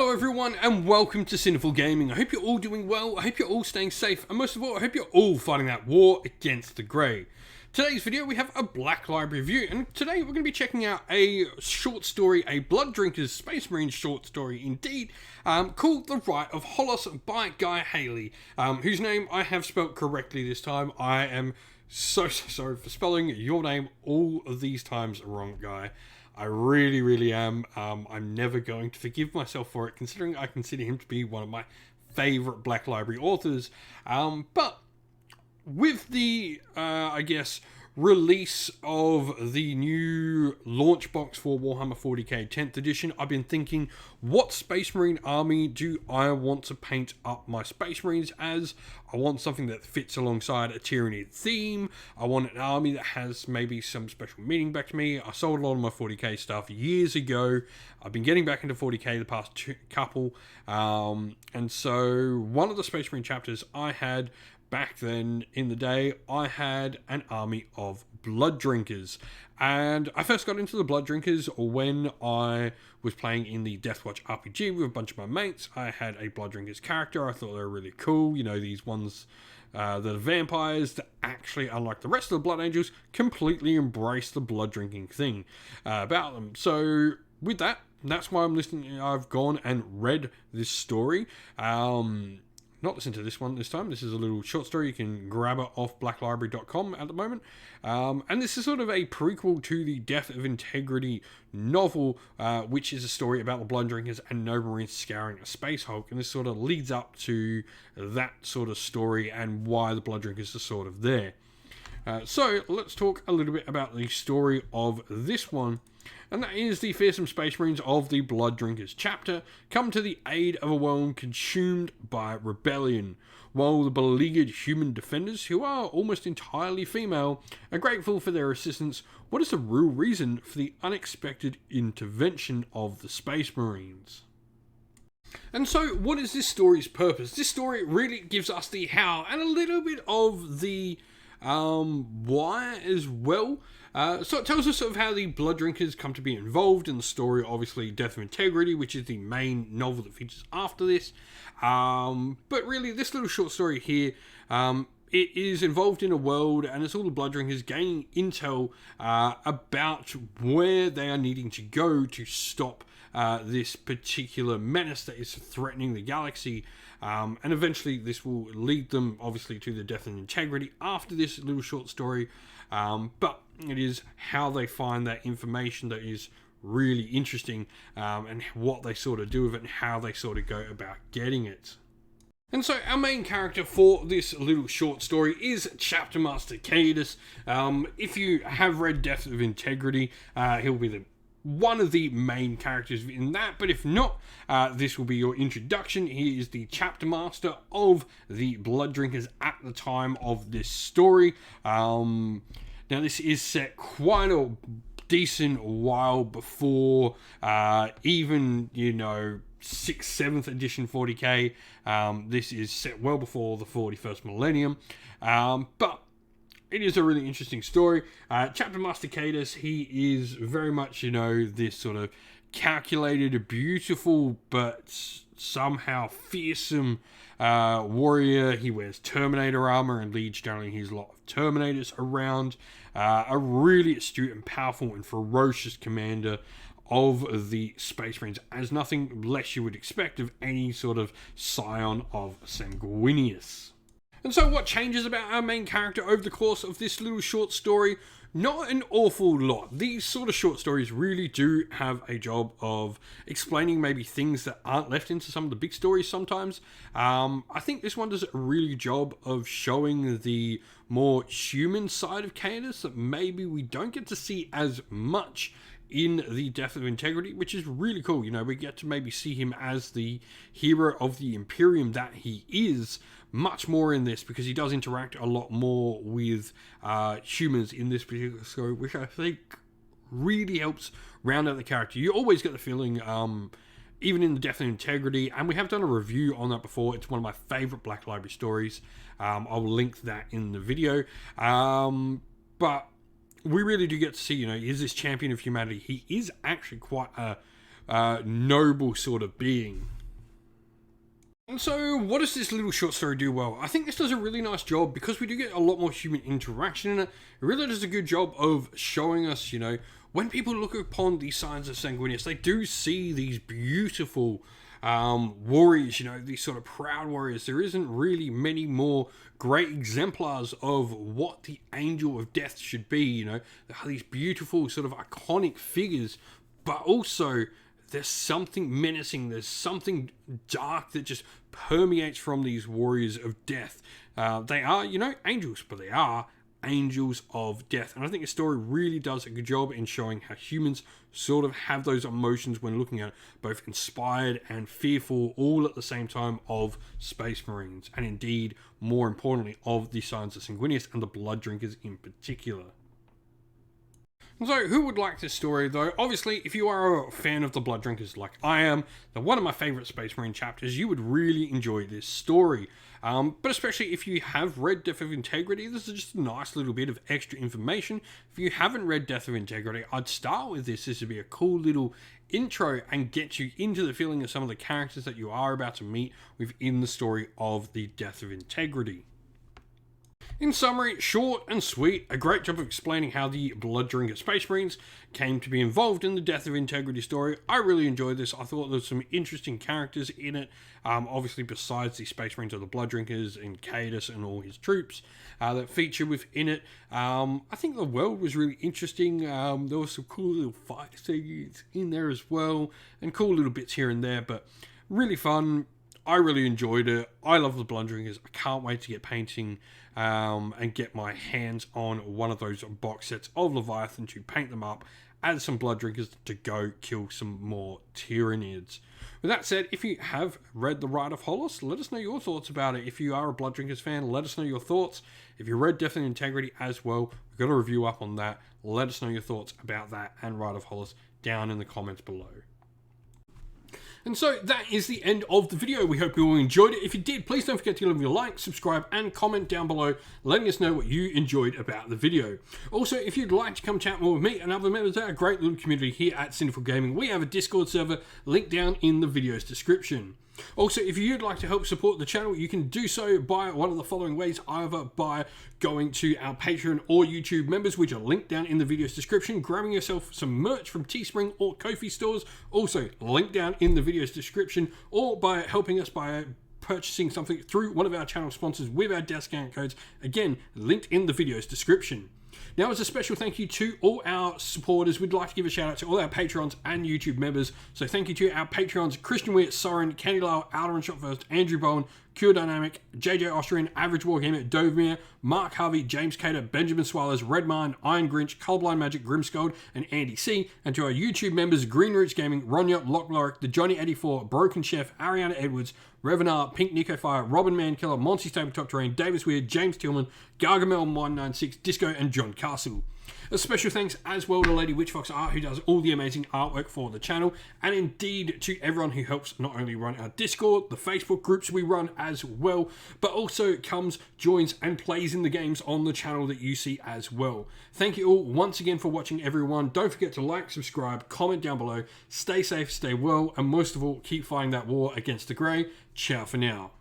Hello everyone and welcome to Sinful Gaming. I hope you're all doing well, I hope you're all staying safe, and most of all, I hope you're all fighting that war against the grey. Today's video we have a Black Library review, and today we're going to be checking out a short story, a Blood Drinkers Space Marine short story indeed, called The Rite of Holos by Guy Haley, whose name I have spelt correctly this time. I am so sorry for spelling your name all of these times wrong, Guy. I really am. I'm never going to forgive myself for it, considering I consider him to be one of my favourite Black Library authors. But with the, I guess, release of the new launch box for Warhammer 40k 10th edition, I've been thinking, what Space Marine army do I want to paint up my Space Marines as? I want something that fits alongside a Tyranid theme. I want an army that has maybe some special meaning back to me. I sold a lot of my 40k stuff years ago. I've been getting back into 40k the past couple. And so one of the Space Marine chapters I had back then in the day, I had an army of Blood Drinkers, and I first got into the Blood Drinkers when I was playing in the Deathwatch RPG with a bunch of my mates. I had a Blood Drinkers character. I thought they were really cool, you know, these ones that are vampires that actually, unlike the rest of the Blood Angels, completely embrace the blood drinking thing about them. So with that, that's why I'm listening. I've gone and read this story. Not listen to this one this time. This is a little short story. You can grab it off blacklibrary.com at the moment. And this is sort of a prequel to the Death of Integrity novel, which is a story about the Blood Drinkers and Noble Marines scouring a Space Hulk. And this sort of leads up to that sort of story and why the Blood Drinkers are sort of there. So let's talk a little bit about the story of this one. And that is the fearsome Space Marines of the Blood Drinkers chapter come to the aid of a world consumed by rebellion, while the beleaguered human defenders, who are almost entirely female, are grateful for their assistance. What is the real reason for the unexpected intervention of the Space Marines? And so, what is this story's purpose? This story really gives us the how and a little bit of the why as well. So it tells us sort of how the Blood Drinkers come to be involved in the story. Obviously, Death of Integrity, which is the main novel that features after this. But really, this little short story here, it is involved in a world, and it's all the Blood Drinkers gaining intel about where they are needing to go to stop this particular menace that is threatening the galaxy. And eventually this will lead them, obviously, to the Death of Integrity after this little short story. But it is how they find that information that is really interesting, and what they sort of do with it and how they sort of go about getting it. And so our main character for this little short story is Chapter Master Cadus. If you have read Death of Integrity, he'll be one of the main characters in that, but if not, this will be your introduction. He is the chapter master of the Blood Drinkers at the time of this story. Now this is set quite a decent while before even, you know, 6th, 7th edition 40k. This is set well before the 41st millennium, but it is a really interesting story. Chapter Master Cadus, he is very much, you know, this sort of calculated, beautiful, but somehow fearsome warrior. He wears Terminator armor and leads generally his lot of Terminators around. A really astute and powerful and ferocious commander of the Space Marines, as nothing less you would expect of any sort of scion of Sanguinius. And so what changes about our main character over the course of this little short story? Not an awful lot. These sort of short stories really do have a job of explaining maybe things that aren't left into some of the big stories sometimes. I think this one does a really good job of showing the more human side of Cadus that maybe we don't get to see as much in the Death of Integrity, which is really cool. You know, we get to maybe see him as the hero of the Imperium that he is much more in this, because he does interact a lot more with humans in this particular story, which I think really helps round out the character. You always get the feeling, even in the Death of Integrity, and we have done a review on that before, it's one of my favourite Black Library stories. I'll link that in the video. But we really do get to see, you know, he's this champion of humanity. He is actually quite a noble sort of being. And so, what does this little short story do well? I think this does a really nice job because we do get a lot more human interaction in it. It really does a good job of showing us, when people look upon these signs of sanguinius, they do see these beautiful warriors, these sort of proud warriors. There isn't really many more great exemplars of what the angel of death should be, They are these beautiful, sort of iconic figures, but also there's something menacing, there's something dark that just permeates from these warriors of death. They are, angels, but they are angels of death. And I think the story really does a good job in showing how humans sort of have those emotions when looking at both inspired and fearful, all at the same time, of Space Marines. And indeed, more importantly, of the Signs of Sanguinius and the Blood Drinkers in particular. So, who would like this story, though? Obviously, if you are a fan of the Blood Drinkers like I am, they're one of my favourite Space Marine chapters, you would really enjoy this story. But especially if you have read Death of Integrity, this is just a nice little bit of extra information. If you haven't read Death of Integrity, I'd start with this. This would be a cool little intro and get you into the feeling of some of the characters that you are about to meet within the story of the Death of Integrity. In summary, short and sweet, a great job of explaining how the Blood Drinker Space Marines came to be involved in the Death of Integrity story. I really enjoyed this. I thought there was some interesting characters in it, obviously besides the Space Marines of the Blood Drinkers and Cadus and all his troops that feature within it. I think the world was really interesting. There were some cool little fight scenes in there as well, and cool little bits here and there, but really fun. I really enjoyed it. I love the Blood Drinkers. I can't wait to get painting and get my hands on one of those box sets of Leviathan to paint them up, add some Blood Drinkers to go kill some more Tyranids. With that said, if you have read the Rite of Holos, let us know your thoughts about it. If you are a Blood Drinkers fan, let us know your thoughts. If you read Death and Integrity as well, we've got a review up on that. Let us know your thoughts about that and Rite of Holos down in the comments below. And so that is the end of the video. We hope you all enjoyed it. If you did, please don't forget to leave a like, subscribe, and comment down below, letting us know what you enjoyed about the video. Also, if you'd like to come chat more with me and other members of our great little community here at Sinful Gaming, we have a Discord server linked down in the video's description. Also, if you'd like to help support the channel, you can do so by one of the following ways, either by going to our Patreon or YouTube members, which are linked down in the video's description, grabbing yourself some merch from Teespring or Ko-fi stores, also linked down in the video's description, or by helping us by purchasing something through one of our channel sponsors with our discount codes, again, linked in the video's description. Now, as a special thank you to all our supporters, we'd like to give a shout out to all our Patrons and YouTube members. So thank you to our Patrons, Christian Weir, Soren, Candy Lyle, Alderan Shot First, Andrew Bowen, Cure Dynamic, JJ Austrian, Average Wargamer, Dovemere, Mark Harvey, James Cater, Benjamin Swallows, Redmine, Iron Grinch, Colblind Magic, Grimscold, and Andy C. And to our YouTube members, Green Roots Gaming, Ronya, Lockloric, The Johnny 84, Broken Chef, Ariana Edwards, Revenar, Pink Nico Fire, Robin Mankiller, Monty Tabletop Terrain, Davis Weird, James Tillman, Gargamel196, Disco, and John Castle. A special thanks as well to Lady Witchfox Art, who does all the amazing artwork for the channel, and indeed to everyone who helps not only run our Discord, the Facebook groups we run as well, but also comes, joins, and plays in the games on the channel that you see as well. Thank you all once again for watching, everyone. Don't forget to like, subscribe, comment down below, stay safe, stay well, and most of all, keep fighting that war against the Grey. Ciao for now.